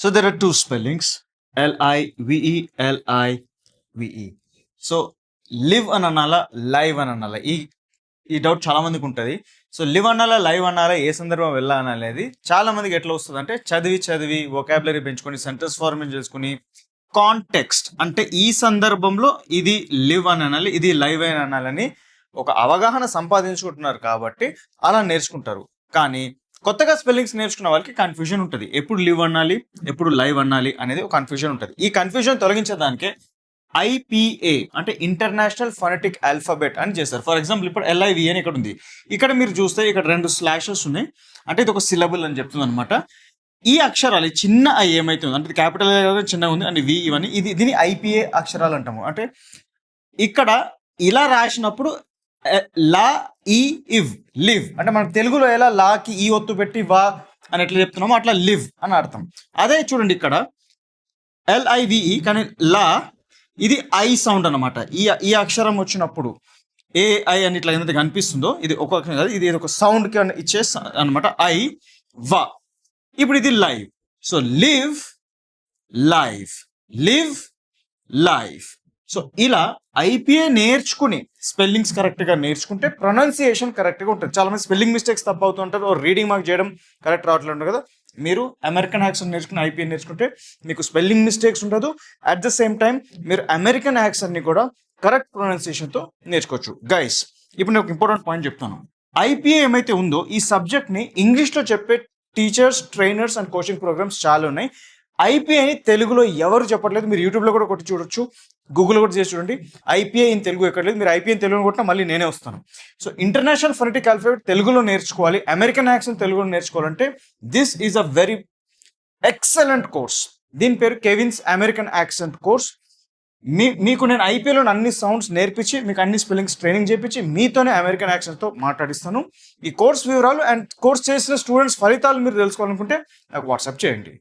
So there are two spellings, L-I-V-E, L-I-V-E. So live అని అనాలా, live అని అనాలా, ఈ డౌట్ చాలా మందికి ఉంటుంది. సో లివ్ అనాలా, లైవ్ అనాలా, ఏ సందర్భం వెళ్ళాలనేది చాలా మందికి ఎట్లా వస్తుంది అంటే చదివి వొకాబులరీ పెంచుకొని సెంటెన్స్ ఫార్మేట్ చేసుకుని కాంటెక్స్ట్ అంటే ఈ సందర్భంలో ఇది లివ్ అని అనాలి, ఇది లైవ్ అని అనాలని ఒక అవగాహన సంపాదించుకుంటున్నారు కాబట్టి అలా నేర్చుకుంటారు. కానీ కొత్తగా స్పెల్లింగ్స్ నేర్చుకున్న వాళ్ళకి కన్ఫ్యూజన్ ఉంటుంది, ఎప్పుడు లివ్ అనాలి ఎప్పుడు లైవ్ అనాలి అనేది ఒక కన్ఫ్యూజన్ ఉంటుంది. ఈ కన్ఫ్యూజన్ తొలగించడానికే IPA అంటే ఇంటర్నేషనల్ ఫొనెటిక్ ఆల్ఫాబెట్ అని చేస్తారు. ఫర్ ఎగ్జాంపుల్ ఇప్పుడు LIV అని ఇక్కడ ఉంది, ఇక్కడ మీరు చూస్తే ఇక్కడ 2 స్లాషెస్ ఉన్నాయి, అంటే ఇది ఒక సిలబుల్ అని చెప్తుంది అనమాట. ఈ అక్షరాలు చిన్న ఐ ఏమైతే ఉంది అంటే క్యాపిటల్ చిన్నగా ఉంది అంటే వి ఇవన్నీ దీని IPA అక్షరాలు అంటాము. అంటే ఇక్కడ ఇలా రాసినప్పుడు లా ఈ ఇవ్ లివ్ అంటే మనం తెలుగులో ఎలా లాకి ఈ ఒత్తు పెట్టి వా అని ఎట్లా చెప్తున్నామో అట్లా లివ్ అని అర్థం. అదే చూడండి ఇక్కడ LIVE కానీ లా ఇది ఐ సౌండ్ అనమాట. ఈ అక్షరం వచ్చినప్పుడు AI అని ఇట్లా ఏదైతే కనిపిస్తుందో ఇది ఒక అక్షరం కాదు, ఇది ఒక సౌండ్ కి ఇచ్చే అనమాట, ఐ వా. ఇప్పుడు ఇది live. So live live, live live. So ఇలా IPA నేర్చుకుని స్పెల్లింగ్స్ కరెక్ట్గా నేర్చుకుంటే ప్రొనౌన్సియేషన్ కరెక్ట్గా ఉంటుంది. చాలా మంది స్పెల్లింగ్ మిస్టేక్స్ తప్పు అవుతుంటారు, రీడింగ్ మార్క్ చేయడం కరెక్ట్ రావట్లేదు కదా. మీరు అమెరికన్ యాక్సెంట్ నేర్చుకుని IPA నేర్చుకుంటే మీకు స్పెల్లింగ్ మిస్టేక్స్ ఉండదు. అట్ ద సేమ్ టైం మీరు అమెరికన్ యాక్సెంట్ని కూడా కరెక్ట్ ప్రొనౌన్సియేషన్తో నేర్చుకోవచ్చు. గైస్ ఇప్పుడు నేను ఒక ఇంపార్టెంట్ పాయింట్ చెప్తాను. IPA ఏమైతే ఉందో ఈ సబ్జెక్ట్ని ఇంగ్లీష్లో చెప్పే teachers, trainers and coaching programmes చాలా ఉన్నాయి. IPAని తెలుగులో ఎవరు చెప్పట్లేదు, మీరు యూట్యూబ్లో కూడా కొట్టి చూడొచ్చు, గూగుల్లో కూడా చేసి చూడండి. IPA ఇన్ తెలుగు ఎక్కడ లేదు, మీరు IPA ఇన్ తెలుగులో కొట్టినా మళ్ళీ నేనే వస్తాను. సో ఇంటర్నేషనల్ ఫొనెటిక్ ఆల్ఫాబెట్ తెలుగులో నేర్చుకోవాలి, అమెరికన్ యాక్సెంట్ తెలుగులో నేర్చుకోవాలంటే this is a very excellent course. దీని పేరు కెవిన్స్ అమెరికన్ యాక్సెంట్ కోర్స్. మీకు నేను IPAలో అన్ని సౌండ్స్ నేర్పించి మీకు అన్ని స్పెల్లింగ్స్ ట్రైనింగ్ చేయించి మీతోనే అమెరికన్ యాక్సెంట్తో మాట్లాడిస్తాను. ఈ కోర్స్ వివరాలు అండ్ కోర్స్ చేసిన స్టూడెంట్స్ ఫలితాలు మీరు తెలుసుకోవాలనుకుంటే నాకు వాట్సాప్ చేయండి.